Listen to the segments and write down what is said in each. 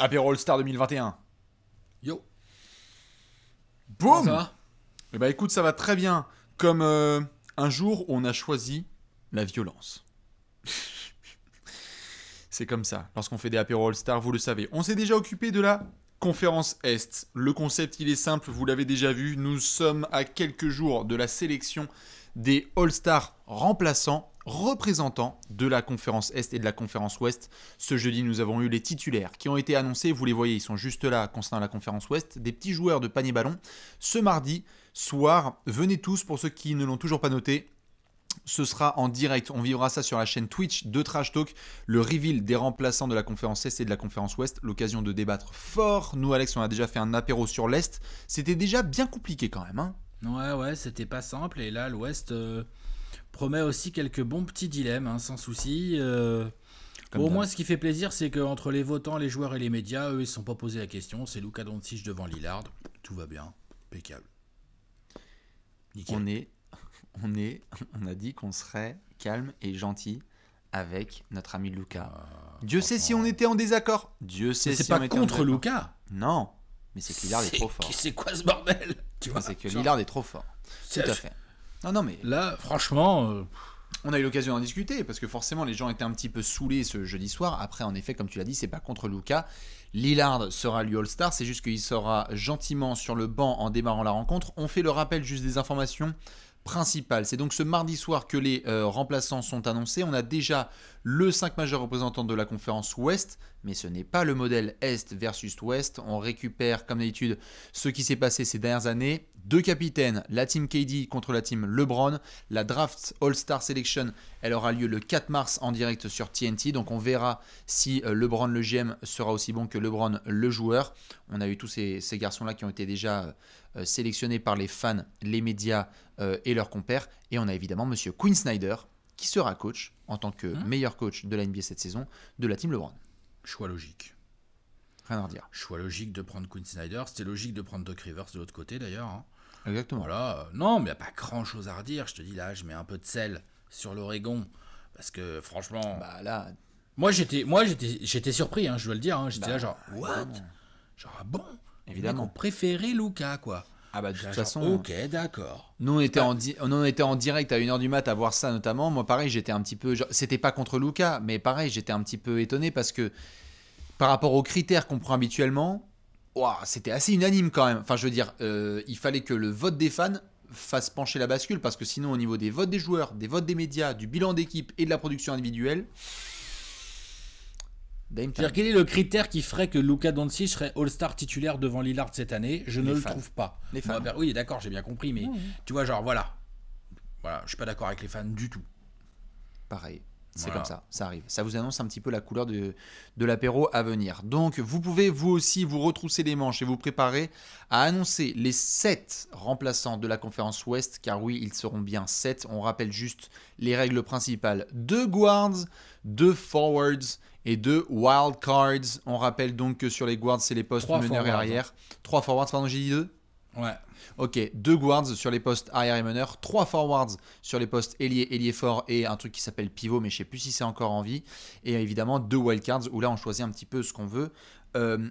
Apéro All-Star 2021. Yo. Boum. Ça va? Eh ben écoute, ça va très bien. Comme un jour, on a choisi la violence. C'est comme ça. Lorsqu'on fait des apéros All-Star, vous le savez. On s'est déjà occupé de la conférence Est. Le concept, il est simple, vous l'avez déjà vu. Nous sommes à quelques jours de la sélection des All-Stars remplaçants, représentants de la conférence Est et de la conférence Ouest. Ce jeudi, nous avons eu les titulaires qui ont été annoncés. Vous les voyez, ils sont juste là concernant la conférence Ouest. Des petits joueurs de panier ballon. Ce mardi soir, venez tous pour ceux qui ne l'ont toujours pas noté. Ce sera en direct, on vivra ça sur la chaîne Twitch de Trash Talk, le reveal des remplaçants de la conférence Est et de la conférence Ouest, l'occasion de débattre fort. Nous Alex, on a déjà fait un apéro sur l'Est, c'était déjà bien compliqué quand même. Hein. Ouais, c'était pas simple, et là l'Ouest promet aussi quelques bons petits dilemmes, hein, sans souci. Bon, moi ce qui fait plaisir, c'est qu'entre les votants, les joueurs et les médias, eux ils se sont pas posé la question, c'est Luka Doncic devant Lillard, tout va bien, impeccable. Nickel. On a dit qu'on serait calme et gentil avec notre ami Luka. Dieu sait si on était en désaccord. Dieu sait c'est si pas on était contre Luka. Non, mais c'est que Lillard est trop fort. C'est quoi ce bordel? Tu vois, c'est que Lillard est trop fort. Tout à fait. Non, mais là, franchement, on a eu l'occasion d'en discuter parce que forcément les gens étaient un petit peu saoulés ce jeudi soir. Après, en effet, comme tu l'as dit, c'est pas contre Luka. Lillard sera lui All-Star, c'est juste qu'il sera gentiment sur le banc en démarrant la rencontre. On fait le rappel juste des informations principales. C'est donc ce mardi soir que les remplaçants sont annoncés. On a déjà le 5 majeur représentant de la conférence Ouest, mais ce n'est pas le modèle Est versus Ouest. On récupère, comme d'habitude, ce qui s'est passé ces dernières années. Deux capitaines, la team KD contre la team LeBron. La draft All-Star Selection, elle aura lieu le 4 mars en direct sur TNT. Donc on verra si LeBron le GM sera aussi bon que LeBron le joueur. On a eu tous ces garçons-là qui ont été déjà sélectionnés par les fans, les médias et leurs compères. Et on a évidemment Monsieur Quinn Snyder qui sera coach en tant que meilleur coach de la NBA cette saison de la team LeBron. Choix logique. Rien à redire. Choix logique de prendre Quinn Snyder. C'était logique de prendre Doc Rivers de l'autre côté d'ailleurs. Hein. Exactement. Voilà. Non, mais il n'y a pas grand chose à redire. Je te dis là, je mets un peu de sel sur l'Oregon. Parce que franchement. Bah là. Moi j'étais surpris, hein, je dois le dire. Hein. J'étais là genre, what? Évidemment. Genre, ah bon? Évidemment. On préférait Luka, quoi. Ah bah de toute Genre, façon. ok, d'accord. Nous on était en direct à 1h du mat à voir ça notamment. Moi pareil, j'étais un petit peu. C'était pas contre Luka, mais pareil, j'étais un petit peu étonné parce que par rapport aux critères qu'on prend habituellement, c'était assez unanime quand même. Enfin, je veux dire, il fallait que le vote des fans fasse pencher la bascule parce que sinon, au niveau des votes des joueurs, des votes des médias, du bilan d'équipe et de la production individuelle. C'est-à-dire, quel est le critère qui ferait que Luka Doncic serait All-Star titulaire devant Lillard cette année? Je ne le trouve pas. Les fans. Oui, d'accord, j'ai bien compris, mais tu vois, genre, voilà. Voilà, je suis pas d'accord avec les fans du tout. Pareil. C'est comme ça arrive. Ça vous annonce un petit peu la couleur de l'apéro à venir. Donc, vous pouvez vous aussi vous retrousser les manches et vous préparer à annoncer les 7 remplaçants de la conférence Ouest, car oui, ils seront bien 7. On rappelle juste les règles principales. 2 guards, 2 forwards et 2 wild cards. On rappelle donc que sur les guards, c'est les postes meneur et arrière. 3 forwards, pardon, j'ai dit 2 ? Ouais. Ok, 2 guards sur les postes arrière et meneur, 3 forwards sur les postes ailier fort et un truc qui s'appelle pivot, mais je sais plus si c'est encore en vie. Et évidemment 2 wildcards où là on choisit un petit peu ce qu'on veut.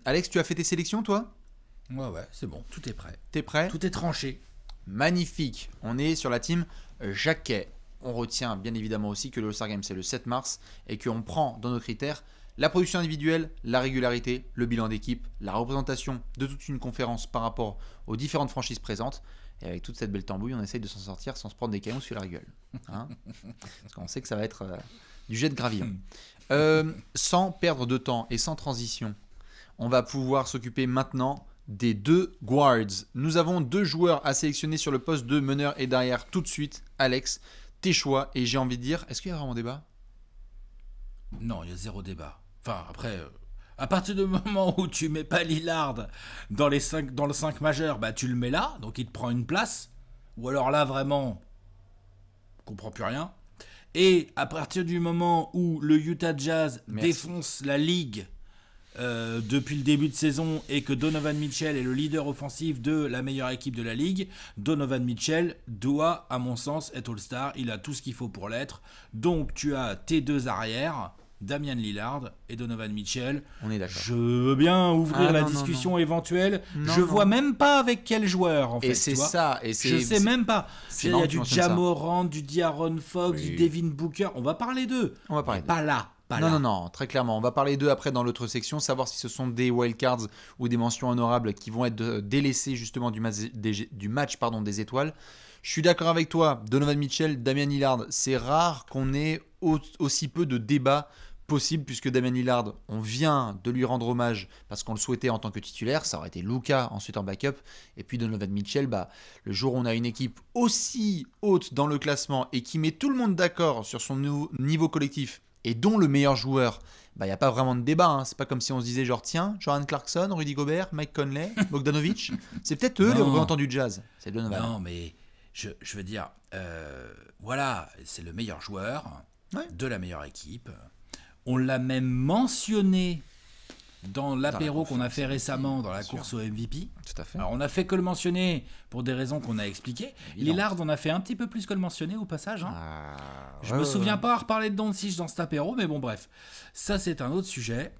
Alex, tu as fait tes sélections toi ? Ouais, c'est bon, tout est prêt. T'es prêt ? Tout est tranché. Magnifique, on est sur la team Jacquet. On retient bien évidemment aussi que le All-Star Game c'est le 7 mars et qu'on prend dans nos critères la production individuelle, la régularité, le bilan d'équipe, la représentation de toute une conférence par rapport aux différentes franchises présentes. Et avec toute cette belle tambouille, on essaye de s'en sortir sans se prendre des cailloux sur la gueule. Hein, parce qu'on sait que ça va être du jet de gravillon. Sans perdre de temps et sans transition, on va pouvoir s'occuper maintenant des 2 guards. Nous avons 2 joueurs à sélectionner sur le poste de meneur et derrière tout de suite. Alex, tes choix. Et j'ai envie de dire, est-ce qu'il y a vraiment débat ? Non, il y a zéro débat. Enfin, après, à partir du moment où tu mets pas Lillard dans le 5 majeur, bah tu le mets là, donc il te prend une place. Ou alors là, vraiment, on comprend plus rien. Et à partir du moment où le Utah Jazz défonce la ligue depuis le début de saison et que Donovan Mitchell est le leader offensif de la meilleure équipe de la ligue, Donovan Mitchell doit, à mon sens, être All-Star. Il a tout ce qu'il faut pour l'être. Donc tu as tes 2 arrières, Damian Lillard et Donovan Mitchell. On est d'accord. Je veux bien ouvrir la non, discussion éventuelle. Non, je non. vois même pas avec quel joueur en fait. Et c'est tu vois. ça. Et Je sais même pas. c'est Il y marrant a que tu du mentionnes ça. Jamorant, du D'Aaron Fox, Oui. du Devin Booker. On va parler d'eux. On va parler Mais d'eux. pas là. Non, très clairement. On va parler d'eux après dans l'autre section, savoir si ce sont des wildcards ou des mentions honorables qui vont être délaissés justement du match des étoiles. Je suis d'accord avec toi, Donovan Mitchell, Damian Lillard, c'est rare qu'on ait aussi peu de débats possibles, puisque Damian Lillard, on vient de lui rendre hommage parce qu'on le souhaitait en tant que titulaire, ça aurait été Luka ensuite en backup, et puis Donovan Mitchell, le jour où on a une équipe aussi haute dans le classement et qui met tout le monde d'accord sur son niveau collectif, et dont le meilleur joueur, il n'y a pas vraiment de débat. Hein. C'est pas comme si on se disait genre tiens, Jordan Clarkson, Rudy Gobert, Mike Conley, Bogdanovic. C'est peut-être eux les représentants du jazz. C'est Donovan. Non, mais je veux dire, voilà, c'est le meilleur joueur de la meilleure équipe. On l'a même mentionné dans l'apéro qu'on a fait récemment dans la course au MVP. Tout à fait. Alors on a fait que le mentionner pour des raisons qu'on a expliquées. Lillard, on a fait un petit peu plus que le mentionner au passage. Hein. Je me souviens pas avoir parlé de Doncic dans cet apéro, mais bon bref, ça c'est un autre sujet.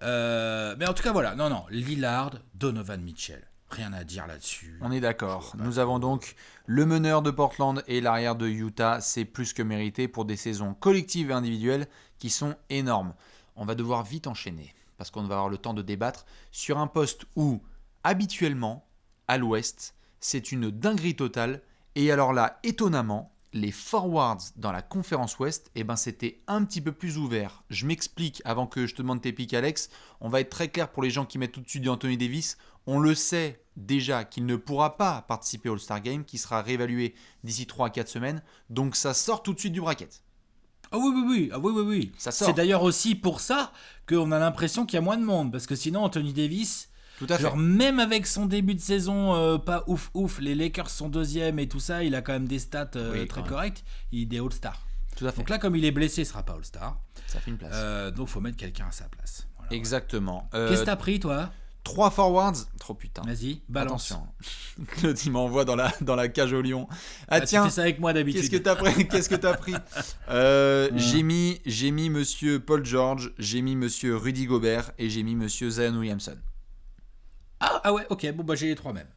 Mais en tout cas voilà, non, Lillard, Donovan Mitchell, rien à dire là-dessus. On est d'accord. Nous avons donc le meneur de Portland et l'arrière de Utah. C'est plus que mérité pour des saisons collectives et individuelles qui sont énormes. On va devoir vite enchaîner, parce qu'on va avoir le temps de débattre sur un poste où, habituellement, à l'Ouest, c'est une dinguerie totale. Et alors là, étonnamment, les forwards dans la conférence Ouest, c'était un petit peu plus ouvert. Je m'explique avant que je te demande tes pics, Alex. On va être très clair pour les gens qui mettent tout de suite du Anthony Davis. On le sait déjà qu'il ne pourra pas participer au All-Star Game, qui sera réévalué d'ici 3 à 4 semaines. Donc ça sort tout de suite du bracket. Ah oui. Ça sort. C'est d'ailleurs aussi pour ça qu'on a l'impression qu'il y a moins de monde, parce que sinon Anthony Davis, Tout à fait. genre même avec son début de saison pas ouf, les Lakers sont deuxième et tout ça, il a quand même des stats très correctes, il est All-Star. Tout à fait. Donc là, comme il est blessé, il sera pas All-Star. Ça fait une place. Donc faut mettre quelqu'un à sa place. Voilà. Exactement. Qu'est-ce que t'as pris toi ? 3 forwards. Trop putain. Vas-y, balance. Attention. Claude, il m'envoie dans la cage au lion. Ah Tu tiens, fais ça avec moi d'habitude. qu'est-ce que t'as pris J'ai mis monsieur Paul George, j'ai mis monsieur Rudy Gobert et j'ai mis monsieur Zion Williamson. Ah ouais, ok, bon j'ai les 3 mêmes.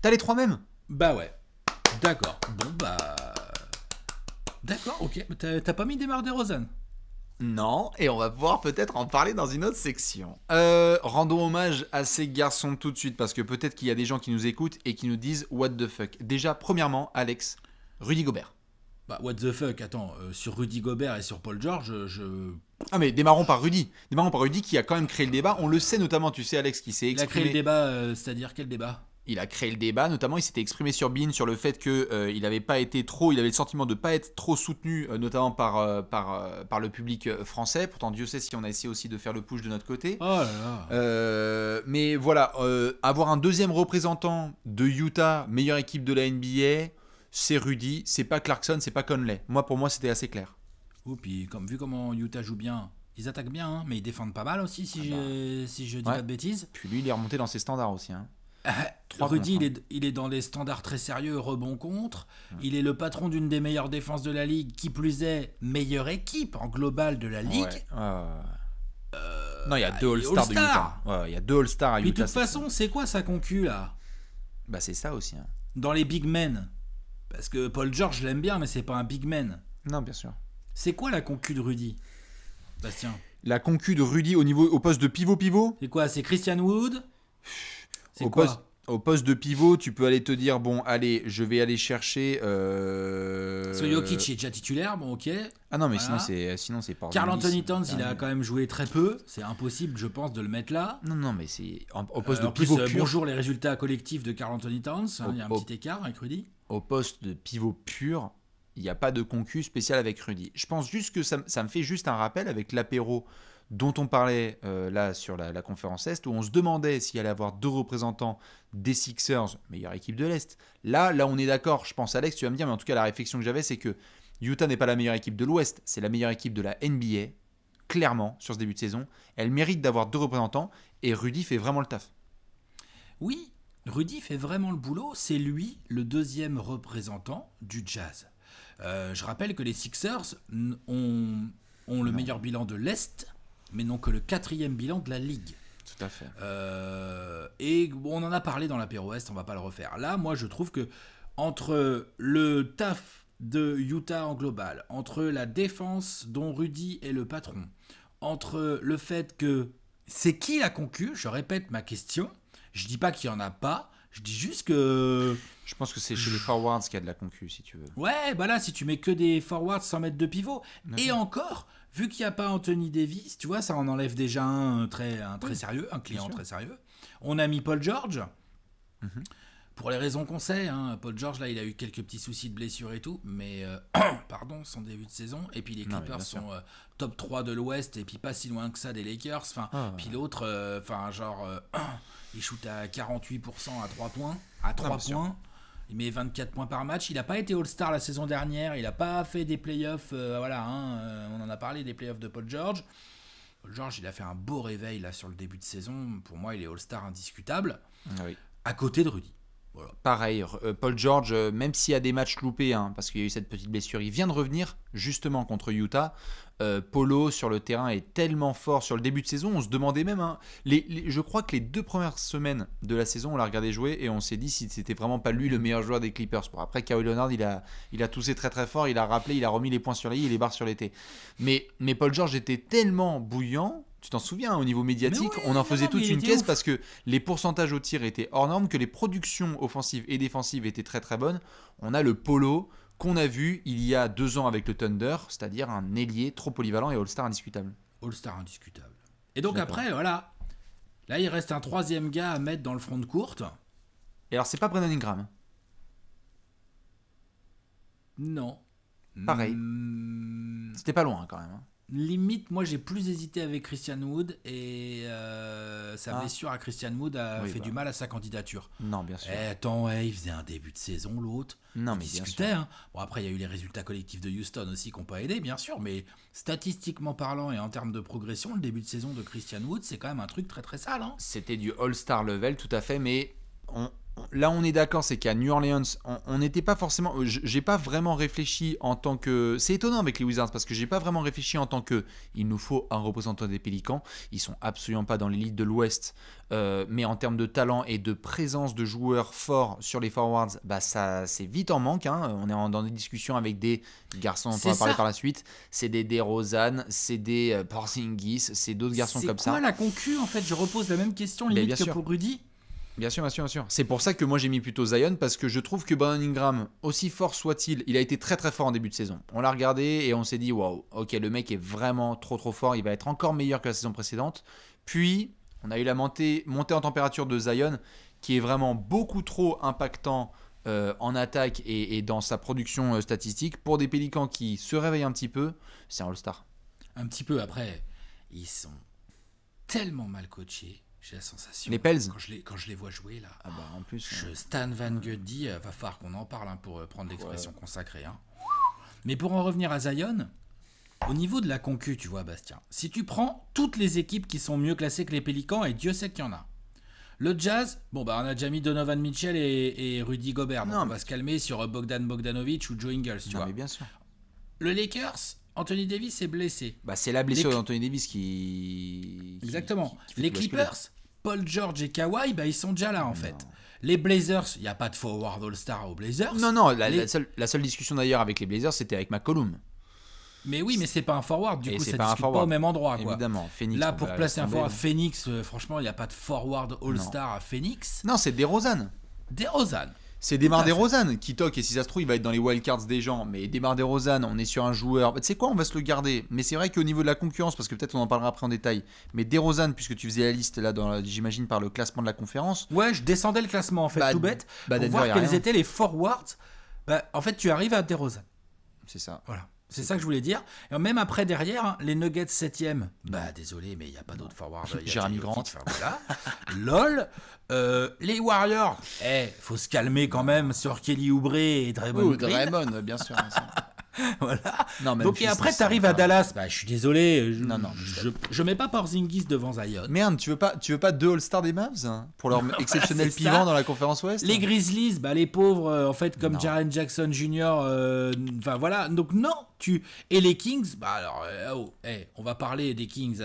T'as les 3 mêmes ? Bah ouais. D'accord. Bon d'accord, ok. T'as pas mis DeMar DeRozan ? Non, et on va pouvoir peut-être en parler dans une autre section. Rendons hommage à ces garçons tout de suite, parce que peut-être qu'il y a des gens qui nous écoutent et qui nous disent what the fuck. Déjà, premièrement, Alex, Rudy Gobert. Bah what the fuck, attends, sur Rudy Gobert et sur Paul George, Ah mais démarrons par Rudy qui a quand même créé le débat. On le sait notamment, tu sais Alex, qui s'est Il a exprimé. créé le débat, c'est-à-dire quel débat ? Il a créé le débat, notamment il s'était exprimé sur Bein sur le fait que il avait le sentiment de pas être trop soutenu, notamment par le public français. Pourtant Dieu sait si on a essayé aussi de faire le push de notre côté. Oh là là. Mais voilà, avoir un deuxième représentant de Utah, meilleure équipe de la NBA, c'est Rudy, c'est pas Clarkson, c'est pas Conley. Pour moi c'était assez clair. Oh, puis vu comment Utah joue bien, ils attaquent bien, hein, mais ils défendent pas mal aussi si je dis pas de bêtises. Puis lui il est remonté dans ses standards aussi. Hein. Rudy, il est dans les standards très sérieux, rebond contre. Il est le patron d'une des meilleures défenses de la ligue, qui plus est, meilleure équipe en global de la ligue. Non, il y a 2 All-Stars de Utah. Il y a 2 All-Stars à Utah. Puis de toute façon, c'est quoi sa concu là ? Bah c'est ça aussi. Hein. Dans les big men. Parce que Paul George, je l'aime bien, mais c'est pas un big man. Non, bien sûr. C'est quoi la concu de Rudy ? Bastien. La concu de Rudy au poste de pivot. C'est quoi ? C'est Christian Wood ? C'est Au poste de pivot, tu peux aller te dire bon, allez, je vais aller chercher. Jokic est déjà titulaire, bon, ok. Ah non, mais voilà. sinon c'est pas. Karl Anthony Towns, il a quand même joué très peu. C'est impossible, je pense, de le mettre là. Non, mais c'est au poste de en plus, pivot pur. Bonjour les résultats collectifs de Karl Anthony Towns. Il y a un petit écart avec Rudy. Au poste de pivot pur, il n'y a pas de concu spécial avec Rudy. Je pense juste que ça me fait juste un rappel avec l'apéro dont on parlait là sur la conférence Est, où on se demandait s'il allait avoir 2 représentants des Sixers, meilleure équipe de l'Est. Là, on est d'accord, je pense Alex, tu vas me dire, mais en tout cas la réflexion que j'avais, c'est que Utah n'est pas la meilleure équipe de l'Ouest, c'est la meilleure équipe de la NBA, clairement, sur ce début de saison. Elle mérite d'avoir 2 représentants, et Rudy fait vraiment le taf. Oui, Rudy fait vraiment le boulot, c'est lui le deuxième représentant du Jazz. Je rappelle que les Sixers ont ont le meilleur bilan de l'Est, mais n'ont que le 4e bilan de la Ligue. Tout à fait. Et bon, on en a parlé dans l'apéro Est, on va pas le refaire. Là, moi, je trouve que entre le taf de Utah en global, entre la défense dont Rudy est le patron, entre le fait que c'est qui la concu, je répète ma question, je dis pas qu'il y en a pas, je dis juste que... Je pense que c'est chez les forwards qu'il y a de la concu, si tu veux. Ouais, bah là, si tu mets que des forwards sans mettre de pivot, et encore, vu qu'il n'y a pas Anthony Davis, tu vois, ça en enlève déjà un très sérieux, un client très sérieux. On a mis Paul George, pour les raisons qu'on sait, hein. Paul George, là, il a eu quelques petits soucis de blessure et tout, mais, pardon, son début de saison, et puis les Clippers sont top 3 de l'Ouest, et puis pas si loin que ça des Lakers, enfin, puis l'autre, il shoot à 48% à 3 points, il met 24 points par match. Il n'a pas été All-Star la saison dernière. Il n'a pas fait des playoffs. On en a parlé des playoffs de Paul George. Paul George, il a fait un beau réveil là sur le début de saison. Pour moi, il est All-Star indiscutable. Oui. À côté de Rudy. Voilà. Pareil, Paul George, même s'il y a des matchs loupés, parce qu'il y a eu cette petite blessure, il vient de revenir justement contre Utah. Polo sur le terrain est tellement fort sur le début de saison, on se demandait même, je crois que les 2 premières semaines de la saison, on l'a regardé jouer et on s'est dit si c'était vraiment pas lui le meilleur joueur des Clippers. Bon, après, Kawhi Leonard, il a toussé très très fort, il a rappelé, il a remis les points sur les i et les barres sur les t. Mais Paul George était tellement bouillant. Tu t'en souviens, au niveau médiatique, on en faisait toute une caisse parce que les pourcentages au tir étaient hors normes, que les productions offensives et défensives étaient très très bonnes. On a le Polo qu'on a vu il y a 2 ans avec le Thunder, c'est-à-dire un ailier trop polyvalent et All-Star indiscutable. All-Star indiscutable. Et donc après, voilà, là il reste un 3e gars à mettre dans le front de courte. Et alors c'est pas Brandon Ingram. Non. Pareil. C'était pas loin quand même. Limite, moi j'ai plus hésité avec Christian Wood et sa blessure à Christian Wood a fait du mal à sa candidature. Non, bien sûr. Il faisait un début de saison, l'autre. Non, mais discutait. Hein. Bon, après, il y a eu les résultats collectifs de Houston aussi qui n'ont pas aidé, bien sûr, mais statistiquement parlant et en termes de progression, le début de saison de Christian Wood, c'est quand même un truc très très sale. Hein. C'était du All-Star level, tout à fait, mais là on est d'accord, c'est qu'à New Orleans on n'était pas forcément, j'ai pas vraiment réfléchi en tant que, c'est étonnant avec les Wizards parce que j'ai pas vraiment réfléchi en tant que il nous faut un représentant des Pélicans, ils sont absolument pas dans l'élite de l'Ouest, mais en termes de talent et de présence de joueurs forts sur les forwards, bah ça c'est vite en manque, on est dans des discussions avec des garçons dont on va parler par la suite, c'est des DeRozan, c'est des Porzingis, c'est d'autres garçons comme ça. C'est quoi la concu en fait? Je repose la même question limite que pour Rudy. Bien sûr. C'est pour ça que moi j'ai mis plutôt Zion, parce que je trouve que Brandon Ingram, aussi fort soit-il, il a été très très fort en début de saison. On l'a regardé et on s'est dit waouh, ok, le mec est vraiment trop fort, il va être encore meilleur que la saison précédente. Puis on a eu la montée en température de Zion qui est vraiment beaucoup trop impactant en attaque et dans sa production statistique. Pour des Pélicans qui se réveillent un petit peu, c'est un All-Star. Un petit peu après, ils sont tellement mal coachés. J'ai la sensation. Les Pels. Quand je les vois jouer là. Ah bah en plus. Stan Van Gundy, va falloir qu'on en parle pour prendre l'expression consacrée. Mais pour en revenir à Zion, au niveau de la concu, tu vois, Bastien, si tu prends toutes les équipes qui sont mieux classées que les Pélicans, et Dieu sait qu'il y en a. Le Jazz, on a déjà mis Donovan Mitchell et Rudy Gobert. On va se calmer sur Bogdan Bogdanovic ou Joe Ingles, tu vois. Mais bien sûr. Le Lakers, Anthony Davis est blessé. Bah, c'est la blessure d'Anthony Davis qui... Exactement. Les Clippers, Paul George et Kawhi, ils sont déjà là en fait. Les Blazers, il n'y a pas de forward All-Star aux Blazers. Non, la seule discussion d'ailleurs avec les Blazers, c'était avec McCollum. Mais oui, mais c'est pas un forward, du coup ça pas discute pas au même endroit. Quoi. Évidemment, Phoenix. Là, pour placer un forward Phoenix, franchement, il n'y a pas de forward All-Star à Phoenix. Non, c'est DeRozan. C'est Demar DeRozan qui toque, et si ça se trouve, il va être dans les wildcards des gens. Mais Demar DeRozan, on est sur un joueur. Tu sais quoi, on va se le garder. Mais c'est vrai qu'au niveau de la concurrence, parce que peut-être on en parlera après en détail, mais DeRozan, puisque tu faisais la liste là, j'imagine par le classement de la conférence. Ouais, je descendais le classement en fait, tout bête. Pour voir quels étaient les forwards. En fait, tu arrives à DeRozan. C'est ça. Voilà. C'est ça que je voulais dire. Et même après, derrière, les Nuggets 7e. Désolé, mais il n'y a pas d'autre forward. Jérémy Grant. Voilà. LOL. Les Warriors. Faut se calmer quand même sur Kelly Oubre et Draymond Green. Draymond, bien sûr. Voilà. Non, Donc et Memphis, après ça, t'arrives ça à va. Dallas, bah je suis désolé, Non, non, je mets pas Porzingis devant Zion. Merde, tu veux pas 2 All-Stars des Mavs hein, pour leur exceptionnel c'est pivot ça. dans la conférence Ouest? Les Grizzlies, bah les pauvres, en fait, comme Non. Jaren Jackson Jr., enfin voilà, donc non, et les Kings, bah alors, on va parler des Kings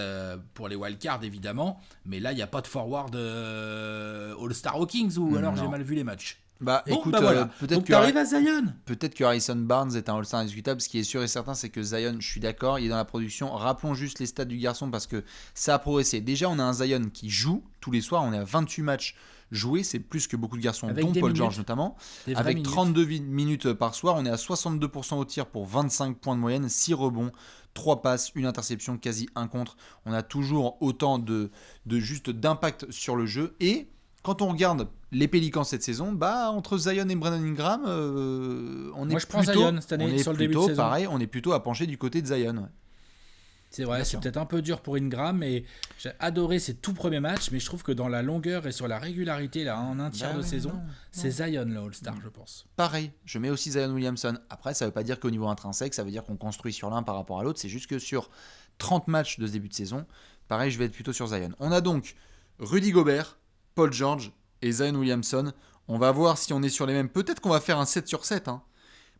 pour les wildcards évidemment, mais là il n'y a pas de forward All-Star aux Kings, ou alors Non. j'ai mal vu les matchs. Bah Bon, écoute, bah voilà, peut-être donc que t'arrives à Zion. peut-être que Harrison Barnes est un All-Star indiscutable. Ce qui est sûr et certain, c'est que Zion, je suis d'accord, il est dans la production. Rappelons juste les stats du garçon parce que ça a progressé. Déjà, on a un Zion qui joue tous les soirs. On est à 28 matchs joués. C'est plus que beaucoup de garçons, Avec dont des Paul minutes. George notamment. Des vraies Avec minutes. 32 minutes par soir. On est à 62% au tir pour 25 points de moyenne, 6 rebonds, 3 passes, une interception, quasi un contre. On a toujours autant de juste d'impact sur le jeu. Et quand on regarde les Pélicans cette saison, bah entre Zion et Brandon Ingram, on est Moi, je prends plutôt, Zion cette année, on est sur le début de plutôt saison. pareil, on est plutôt à pencher du côté de Zion. Ouais. C'est vrai, Bien c'est sûr. peut-être un peu dur pour Ingram, mais j'ai adoré ses tout premiers matchs, mais je trouve que dans la longueur et sur la régularité, là, en un tiers Bah de ouais, saison, non, c'est Zion le All-Star, je pense. Pareil, je mets aussi Zion Williamson. Après, ça veut pas dire qu'au niveau intrinsèque, ça veut dire qu'on construit sur l'un par rapport à l'autre. C'est juste que sur 30 matchs de ce début de saison, pareil, je vais être plutôt sur Zion. On a donc Rudy Gobert, Paul George et Zion Williamson. On va voir si on est sur les mêmes. Peut-être qu'on va faire un 7 sur 7, hein,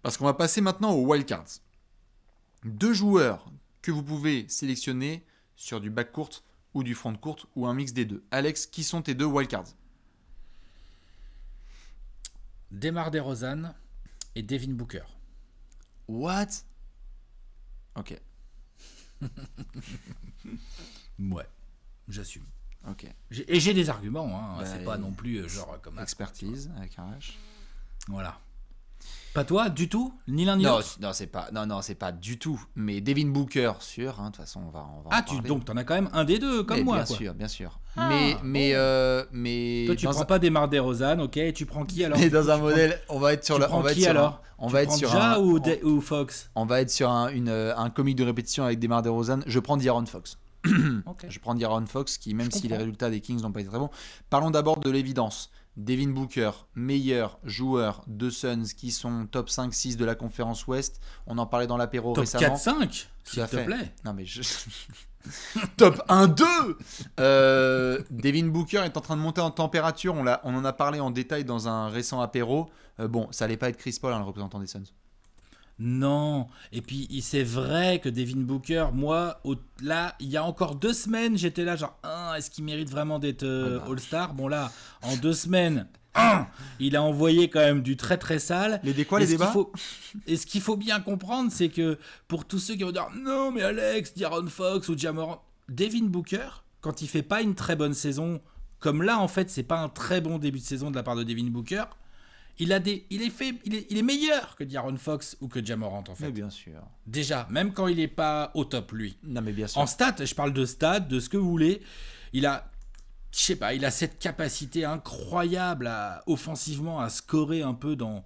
parce qu'on va passer maintenant aux wildcards. 2 joueurs que vous pouvez sélectionner sur du backcourt ou du front-court ou un mix des deux. Alex, qui sont tes 2 wildcards? DeMar DeRozan et Devin Booker. What? Ok, Ouais, j'assume. ok. Et j'ai des arguments, hein. Bah, C'est pas non plus genre comme ça. Expertise avec un H. Voilà. Pas toi, du tout? Ni l'un ni Non, l'autre? non, c'est pas du tout. Mais Devin Booker, sûr. Hein, de toute façon, on va en Ah, parler. donc t'en as quand même un des deux, comme Mais moi, bien quoi. sûr, bien sûr. Ah, mais Toi, tu dans prends un- pas DeMar DeRozan, ok? Et tu prends qui alors? mais dans un Tu modèle, on va être sur tu la. prends On va être qui sur alors? On Tu va être prends sur Ja un. ou Fox? On va être sur un comique de répétition avec DeMar DeRozan. Je prends De'Aaron Fox. Ok. Je prends De'Aaron Fox qui, même Je si les comprends. résultats des Kings n'ont pas été très bons. Parlons d'abord de l'évidence. Devin Booker, meilleur joueur de Suns qui sont top 5-6 de la conférence Ouest. On en parlait dans l'apéro Top récemment. 4-5, Tout s'il à te fait. plaît. Non mais je... Top 1-2 Devin Booker est en train de monter en température. On en a parlé en détail dans un récent apéro. Bon, ça allait pas être Chris Paul, hein, le représentant des Suns. Non. Et puis, c'est vrai que Devin Booker, moi, là, il y a encore 2 semaines, j'étais là, genre, est-ce qu'il mérite vraiment d'être All-Star? Bon, là, en 2 semaines, il a envoyé quand même du très très sale. Les débats Et ce qu'il faut bien comprendre, c'est que pour tous ceux qui vont dire non, mais Alex, De'Aaron Fox ou Ja Morant, Devin Booker, quand il fait pas une très bonne saison, comme là, en fait, c'est pas un très bon début de saison de la part de Devin Booker. Il est meilleur que De'Aaron Fox ou que Ja Morant, en fait. Mais bien sûr. Déjà, même quand il est pas au top, lui. Non mais bien sûr. En stats, je parle de stats, de ce que vous voulez. Il a cette capacité incroyable offensivement à scorer un peu dans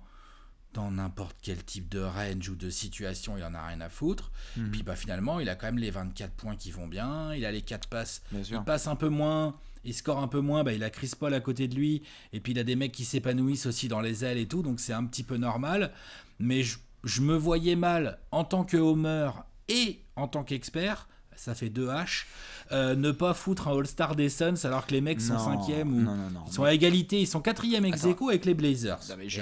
n'importe quel type de range ou de situation, il en a rien à foutre. Puis bah, finalement, il a quand même les 24 points qui vont bien, il a les 4 passes, Bien sûr. il passe un peu moins, il score un peu moins, bah, il a Chris Paul à côté de lui, et puis il a des mecs qui s'épanouissent aussi dans les ailes et tout, donc c'est un petit peu normal. Mais je me voyais mal en tant que homer et en tant qu'expert, ça fait 2 H, ne pas foutre un All-Star des Suns alors que les mecs sont 5e ou non. ils sont à égalité, ils sont 4e ex aequo avec les Blazers. Non, mais je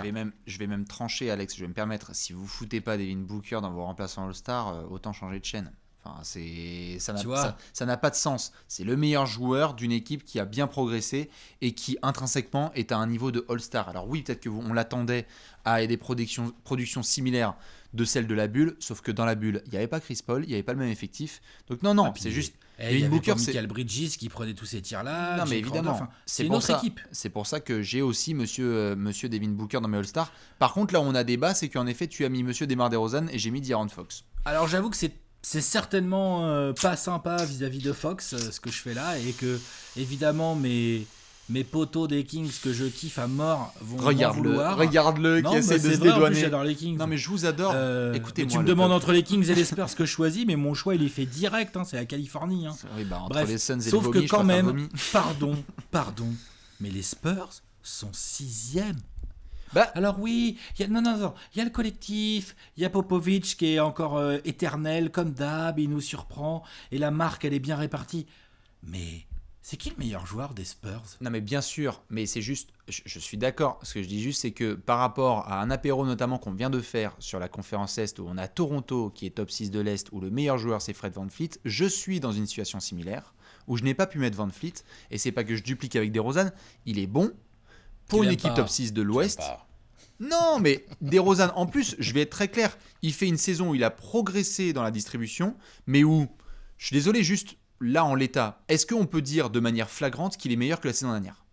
vais même trancher, Alex. Je vais me permettre. Si vous foutez pas Devin Booker dans vos remplaçants All-Star, autant changer de chaîne. Enfin, ça n'a pas de sens. C'est le meilleur joueur d'une équipe qui a bien progressé et qui intrinsèquement est à un niveau de All-Star. Alors oui, peut-être on l'attendait à des productions similaires de celles de la bulle, sauf que dans la bulle, il n'y avait pas Chris Paul, il n'y avait pas le même effectif. Donc non, c'est juste... Il y avait Booker, Michael Bridges qui prenait tous ces tirs-là. Non mais évidemment, Crowder, c'est une autre équipe. C'est pour ça que j'ai aussi monsieur Devin Booker dans mes All-Stars. Par contre, là où on a débat, c'est qu'en effet, tu as mis monsieur DeMar DeRozan et j'ai mis De'Aaron Fox. Alors j'avoue que c'est certainement pas sympa vis-à-vis de Fox, ce que je fais là, et que évidemment mes potos des Kings que je kiffe à mort vont m'en vouloir. Regarde-le qui essaie de se dédouaner. dédouaner. J'adore les Kings. Non mais je vous adore. Écoutez-moi. Tu me demandes entre les Kings et les Spurs ce que je choisis, mais mon choix il est fait direct, hein, c'est la Californie. Hein. Oui, bah, entre Bref, les Suns et sauf le que vomi, quand je préfère même, vomi. pardon, mais les Spurs sont 6e. Bah, Alors oui, non, il y a le collectif, il y a Popovic qui est encore éternel comme d'hab, il nous surprend, et la marque elle est bien répartie. Mais c'est qui le meilleur joueur des Spurs? non mais bien sûr, mais c'est juste, je suis d'accord. Ce que je dis juste, c'est que par rapport à un apéro notamment qu'on vient de faire sur la conférence Est, où on a Toronto qui est top 6 de l'Est, où le meilleur joueur c'est Fred VanVleet, je suis dans une situation similaire, où je n'ai pas pu mettre VanVleet, et c'est pas que je duplique avec DeRozan, il est bon pour Tu une l'aimes équipe pas. top 6 de Tu l'aimes l'Ouest. pas. Non, mais DeRozan, en plus, je vais être très clair, il fait une saison où il a progressé dans la distribution, mais où, je suis désolé, juste là en l'état, est-ce qu'on peut dire de manière flagrante qu'il est meilleur que la saison dernière?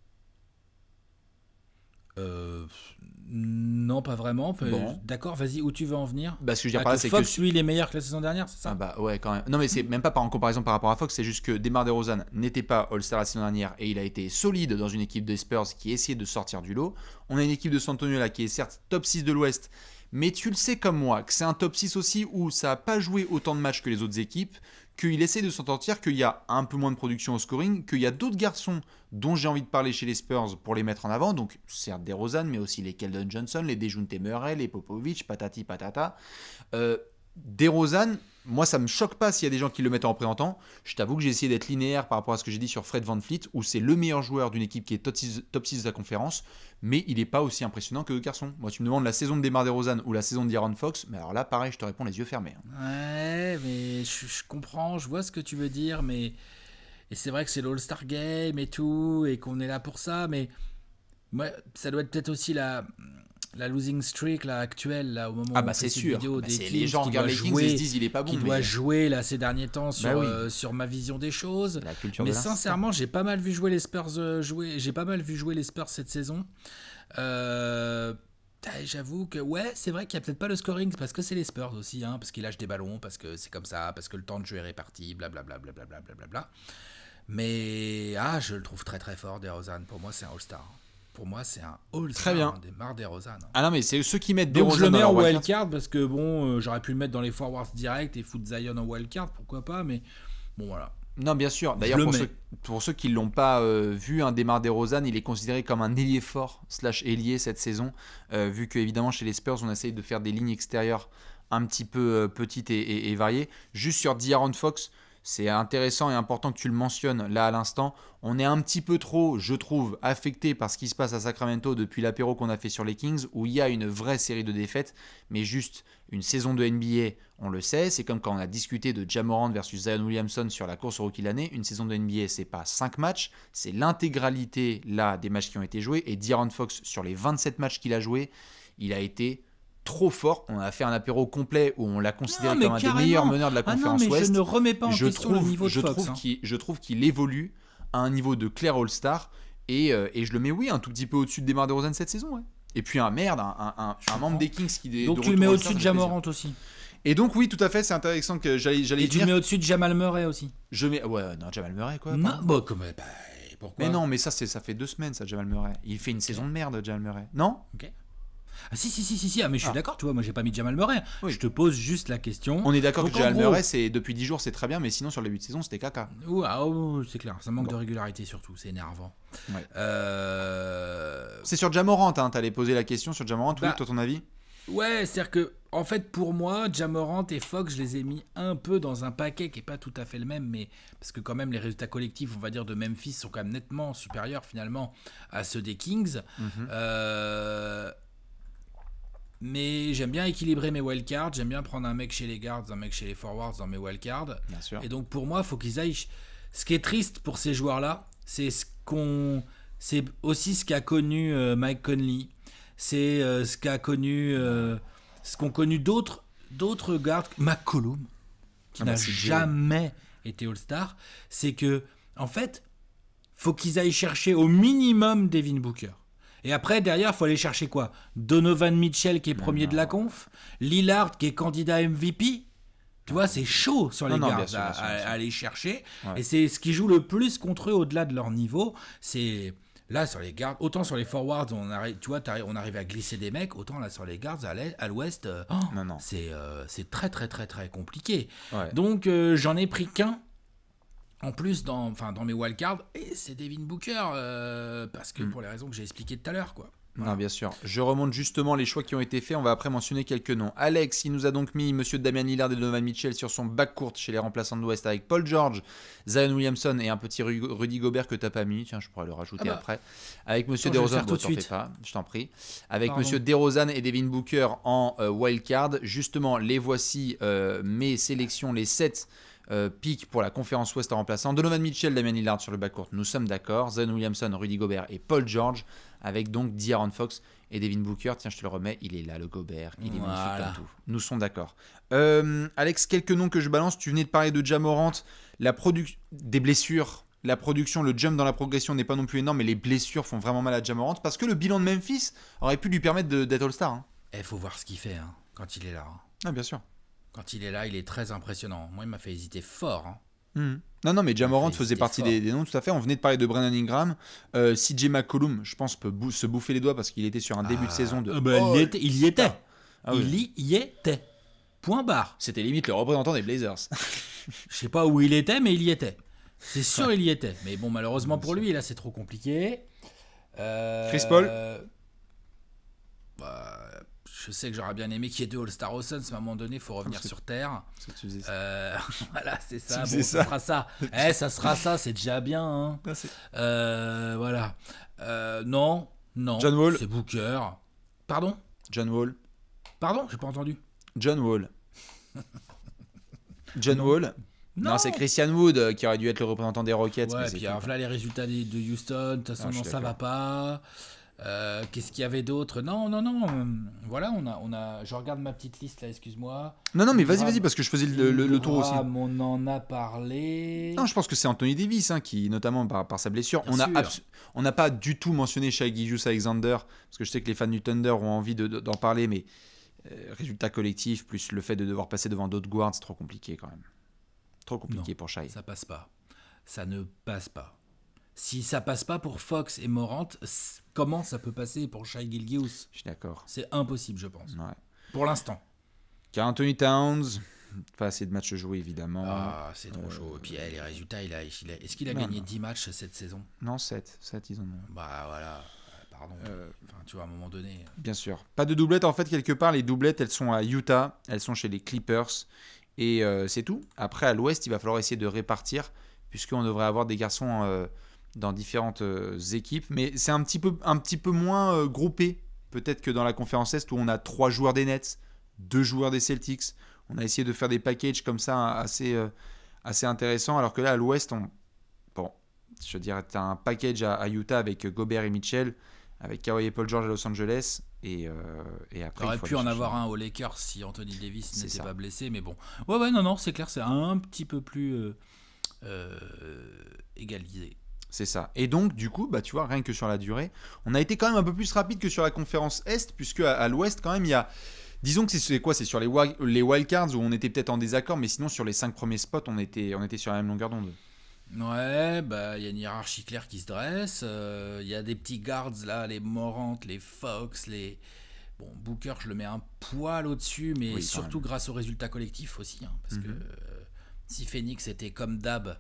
Non, pas vraiment. Bon. D'accord, vas-y, où tu veux en venir? Bah, ce que je veux dire Ah, par là, que c'est Fox, que... lui, il est meilleur que la saison dernière, c'est ça? Ah bah ouais, quand même. Non, mais c'est même pas en comparaison par rapport à Fox, c'est juste que DeMar DeRozan n'était pas All-Star la saison dernière et il a été solide dans une équipe des Spurs qui essayait de sortir du lot. On a une équipe de San Antonio là qui est certes top 6 de l'Ouest, mais tu le sais comme moi que c'est un top 6 aussi où ça n'a pas joué autant de matchs que les autres équipes, qu'il essaie de s'en sortir, qu'il y a un peu moins de production au scoring, qu'il y a d'autres garçons dont j'ai envie de parler chez les Spurs pour les mettre en avant, donc certes DeRozan, mais aussi les Keldon Johnson, les Dejounte Murray, les Popovic, patati patata. DeRozan, moi ça me choque pas s'il y a des gens qui le mettent en représentant. Je t'avoue que j'ai essayé d'être linéaire par rapport à ce que j'ai dit sur Fred VanVleet, où c'est le meilleur joueur d'une équipe qui est top 6 de la conférence, mais il n'est pas aussi impressionnant que Garçon. Moi tu me demandes la saison de DeMar DeRozan ou la saison de De'Aaron Fox, mais alors là pareil, je te réponds les yeux fermés. Ouais, mais je comprends, je vois ce que tu veux dire, mais... Et c'est vrai que c'est l'All-Star Game et tout, et qu'on est là pour ça, mais... Ouais, ça doit être peut-être aussi la losing streak là, actuelle, là, au moment Ah où bah on fait c'est cette sûr. vidéo Bah, des c'est- Kings les gens qui regardent doit les Kings jouer, et se disent il est pas bon. qui doit mais jouer là, ces derniers temps sur, Bah oui. sur ma vision des choses. la culture Mais de l'instant. sincèrement, j'ai pas mal vu jouer les Spurs j'ai pas mal vu jouer les Spurs cette saison. J'avoue que ouais, c'est vrai qu'il y a peut-être pas le scoring parce que c'est les Spurs aussi, hein, parce qu'ils lâchent des ballons, parce que c'est comme ça, parce que le temps de jeu est réparti, blablabla, blablabla, blablabla. Mais je le trouve très très fort, DeRozan. Pour moi, c'est un All-Star. Pour moi, c'est un All-Star. Très bien. Démarre DeRozan. Ah non mais c'est ceux qui mettent Donc je DeRozan le mets dans en leur wildcard. wildcard parce que bon, j'aurais pu le mettre dans les forwards direct et foutre Zion en wildcard, pourquoi pas, mais bon voilà. Non, bien sûr. D'ailleurs, le pour mets. pour ceux qui ne l'ont pas vu, DeMar DeRozan, il est considéré comme un ailier fort / ailier cette saison, vu que évidemment chez les Spurs, on essaye de faire des lignes extérieures un petit peu petites et variées. Juste sur De'Aaron Fox, c'est intéressant et important que tu le mentionnes là à l'instant. On est un petit peu trop, je trouve, affecté par ce qui se passe à Sacramento depuis l'apéro qu'on a fait sur les Kings, où il y a une vraie série de défaites, mais juste une saison de NBA, on le sait, c'est comme quand on a discuté de Ja Morant versus Zion Williamson sur la course au rookie de l'année. Une saison de NBA, c'est pas 5 matchs, c'est l'intégralité là des matchs qui ont été joués. Et De'Aaron Fox, sur les 27 matchs qu'il a joués, il a été trop fort. On a fait un apéro complet où on l'a considéré comme un des meilleurs meneurs de la conférence non, mais Ouest. je ne remets pas en question le niveau de Fox. Je trouve qu'il évolue à un niveau de clair All-Star et je le mets, oui, un tout petit peu au-dessus de DeMar DeRozan cette saison. Ouais. Et puis un membre des Kings qui Donc tu le mets au-dessus de Ja Morant aussi. Et donc oui, tout à fait, c'est intéressant que j'allais Et tu dire. le mets au-dessus de Jamal Murray aussi. Je mets non, Jamal Murray quoi. Non, pardon. bon, pourquoi? Mais non, mais ça fait 2 semaines ça, Jamal Murray. Il fait une saison de merde, Jamal Murray. Non? Ok. Ah si, mais je suis d'accord, tu vois, moi j'ai pas mis Jamal Murray. Oui. Je te pose juste la question. On est d'accord que Donc, en Jamal gros- Murray, c'est depuis 10 jours, c'est très bien, mais sinon sur le début de saison, c'était caca. C'est clair, ça manque Bon. de régularité surtout, c'est énervant. Ouais. Euh, C'est sur Ja Morant, hein, t'allais poser la question sur Ja Morant, oui, Bah, toi ton avis? Ouais, c'est-à-dire que, en fait, pour moi, Ja Morant et Fox, je les ai mis un peu dans un paquet qui n'est pas tout à fait le même, mais parce que quand même, les résultats collectifs, on va dire, de Memphis sont quand même nettement supérieurs, finalement, à ceux des Kings. Mais j'aime bien équilibrer mes wildcards, j'aime bien prendre un mec chez les guards, un mec chez les forwards dans mes wildcards. Bien sûr. Et donc, pour moi, il faut qu'ils aillent... Ce qui est triste pour ces joueurs-là, c'est c'est aussi ce qu'a connu Mike Conley. C'est ce qu'a connu, ce qu'ont connu d'autres gardes, McCollum, qui n'a jamais été All-Star. C'est que, en fait, faut qu'ils aillent chercher au minimum Devin Booker. Et après, derrière, il faut aller chercher quoi? Donovan Mitchell qui est premier de la conf, Lillard qui est candidat MVP. Tu vois, c'est chaud sur les gardes à aller chercher. Ouais. Et c'est ce qui joue le plus contre eux au-delà de leur niveau. C'est là sur les gardes, autant sur les forwards, on arrive à glisser des mecs, autant là sur les gardes à l'ouest, c'est très très très très compliqué. Ouais. Donc j'en ai pris qu'un. En plus, dans mes wildcards, et c'est Devin Booker, parce que pour les raisons que j'ai expliquées tout à l'heure, quoi. Voilà. Non, bien sûr. Je remonte justement les choix qui ont été faits. On va après mentionner quelques noms. Alex, il nous a donc mis Monsieur Damian Lillard et Donovan Mitchell sur son backcourt chez les remplaçants de l'Ouest avec Paul George, Zion Williamson et un petit Rudy Gobert que t'as pas mis. Tiens, je pourrais le rajouter après. Avec Monsieur Attends, je vais le DeRozan, faire tout de t'en fais suite. pas, je t'en prie. Avec Pardon. Monsieur DeRozan et Devin Booker en wildcard. Justement, les voici mes sélections, les 7 pick pour la conférence Ouest en remplaçant. Donovan Mitchell, Damian Lillard sur le backcourt, nous sommes d'accord. Zion Williamson, Rudy Gobert et Paul George avec donc De'Aaron Fox et Devin Booker. Tiens, je te le remets, il est là, le Gobert. Il est magnifique comme tout. Nous sommes d'accord. Alex, quelques noms que je balance. Tu venais de parler de Ja Morant. Des blessures, la production, le jump dans la progression n'est pas non plus énorme, mais les blessures font vraiment mal à Ja Morant parce que le bilan de Memphis aurait pu lui permettre d'être All-Star. Hein. Faut voir ce qu'il fait quand il est là. Ah, bien sûr. Quand il est là, il est très impressionnant. Moi, il m'a fait hésiter fort. Non, mais Ja Morant faisait hésiter partie fort. des noms, tout à fait. On venait de parler de Brandon Ingram. CJ McCollum, je pense, peut se bouffer les doigts parce qu'il était sur un début de saison de. Il y était. Ah oui. Il y était. Point barre. C'était limite le représentant des Blazers. Je sais pas où il était, mais il y était. C'est sûr, il y était. Mais bon, malheureusement pour lui, là, c'est trop compliqué. Chris Paul. Je sais que j'aurais bien aimé qu'il y ait deux All-Star au Suns, mais à un moment donné, il faut revenir sur Terre. Voilà, c'est ça. Bon, ça sera ça. Ça sera ça, c'est déjà bien. Hein. Voilà. Non. John Wall. C'est Booker. Pardon, j'ai pas entendu. John Wall. Non, c'est Christian Wood qui aurait dû être le représentant des Rockets. Ouais, et puis alors là, les résultats de Houston, de toute façon, non, ça va pas. Qu'est-ce qu'il y avait d'autre? Non. Voilà, on a. Je regarde ma petite liste là, excuse-moi. Non, mais vas-y, parce que je faisais le tour aussi. On en a parlé. Non, je pense que c'est Anthony Davis qui, notamment par sa blessure, on n'a pas du tout mentionné Shai Gilgeous-Alexander parce que je sais que les fans du Thunder ont envie d'en parler, mais résultat collectif plus le fait de devoir passer devant d'autres guards, c'est trop compliqué quand même. Trop compliqué pour Shai. Ça passe pas. Ça ne passe pas. Si ça passe pas pour Fox et Morant, comment ça peut passer pour Shai Gilgeous? Je suis d'accord. C'est impossible, je pense. Ouais. Pour l'instant. Car Anthony Towns, pas assez de matchs joués évidemment. Ah, c'est trop chaud. Et puis les résultats, est-ce qu'il a gagné 10 matchs cette saison? Non, 7 ils en ont. Bah voilà. Pardon. Enfin, tu vois, à un moment donné. Bien sûr. Pas de doublette. En fait, quelque part, les doublettes, elles sont à Utah. Elles sont chez les Clippers. Et c'est tout. Après, à l'Ouest, il va falloir essayer de répartir, puisqu'on devrait avoir des garçons dans différentes équipes. Mais c'est un petit peu moins groupé, peut-être que dans la conférence Est, où on a 3 joueurs des Nets, 2 joueurs des Celtics. On a essayé de faire des packages comme ça assez intéressants. Alors que là, à l'Ouest, je dirais, tu as un package à Utah avec Gobert et Mitchell, avec Kawhi et Paul George à Los Angeles. Et après, il aurait pu en avoir un aux Lakers si Anthony Davis n'était pas blessé, mais bon. Ouais, non, c'est clair, c'est un petit peu plus égalisé. C'est ça. Et donc, du coup, tu vois, rien que sur la durée, on a été quand même un peu plus rapide que sur la conférence Est, puisque à l'Ouest, quand même, il y a. Disons que c'est quoi? C'est sur les wildcards où on était peut-être en désaccord, mais sinon, sur les 5 premiers spots, on était sur la même longueur d'onde. Ouais, il y a une hiérarchie claire qui se dresse. Il y a des petits guards là, les Morant, les Fox, Bon, Booker, je le mets un poil au-dessus, mais oui, surtout grâce aux résultats collectifs aussi. Parce que si Phoenix était comme d'hab,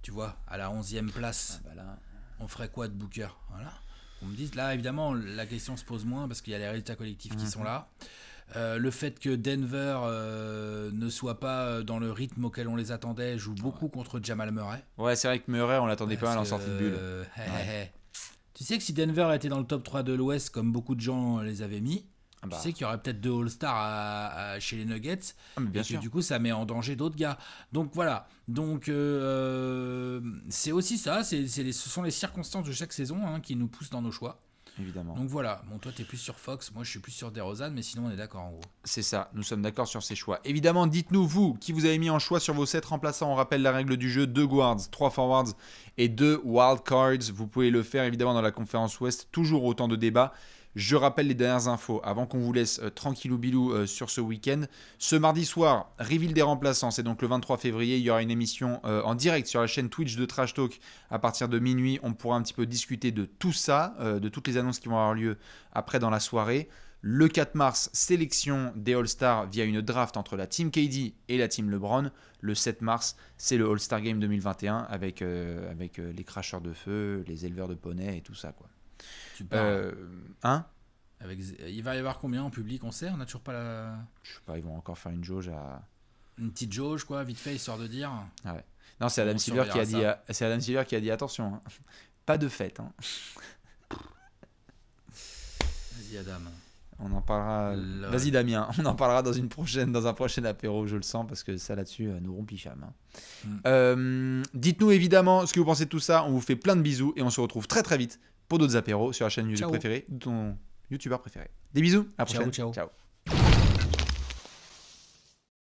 tu vois, à la 11e place, on ferait quoi de Booker? Voilà. On me dit, là, évidemment, la question se pose moins parce qu'il y a les résultats collectifs qui sont là. Le fait que Denver ne soit pas dans le rythme auquel on les attendait joue beaucoup contre Jamal Murray. Ouais, c'est vrai que Murray, on l'attendait pas mal en sortie de bulle. Tu sais que si Denver était dans le top 3 de l'Ouest, comme beaucoup de gens les avaient mis, tu sais qu'il y aurait peut-être 2 All-Stars chez les Nuggets. Bien sûr. Du coup, ça met en danger d'autres gars. Donc voilà. Donc c'est aussi ça. Ce sont les circonstances de chaque saison qui nous poussent dans nos choix. Évidemment. Donc voilà, toi t'es plus sur Fox, moi je suis plus sur DeRozan, mais sinon on est d'accord en gros. C'est ça, nous sommes d'accord sur ces choix. Évidemment, dites-nous vous, qui vous avez mis en choix sur vos 7 remplaçants. On rappelle la règle du jeu, 2 guards, 3 forwards et 2 wildcards. Vous pouvez le faire évidemment dans la conférence Ouest, toujours autant de débats. Je rappelle les dernières infos avant qu'on vous laisse tranquillou bilou sur ce week-end. Ce mardi soir, reveal des remplaçants, c'est donc le 23 février. Il y aura une émission en direct sur la chaîne Twitch de Trash Talk à partir de minuit. On pourra un petit peu discuter de tout ça, de toutes les annonces qui vont avoir lieu après dans la soirée. Le 4 mars, sélection des All-Stars via une draft entre la Team KD et la Team LeBron. Le 7 mars, c'est le All-Star Game 2021 avec les cracheurs de feu, les éleveurs de poneys et tout ça, quoi. Tu parles. Il va y avoir combien en public, on sait? On n'a toujours pas Je sais pas, ils vont encore faire une jauge à... une petite jauge, quoi, vite fait, histoire de dire. Ah ouais. Non, c'est Adam On Silver qui a dit, surveillera c'est Adam Silver qui a dit attention, hein. Pas de fête. Hein. Vas-y, Adam. On en parlera. Vas-y Damien, on en parlera dans un prochain apéro, je le sens, parce que ça là-dessus, nous rompicham. Hein. Dites-nous évidemment ce que vous pensez de tout ça. On vous fait plein de bisous et on se retrouve très très vite pour d'autres apéros sur la chaîne YouTube préférée de ton youtubeur préféré. Des bisous, à la prochaine. Ciao. Ciao.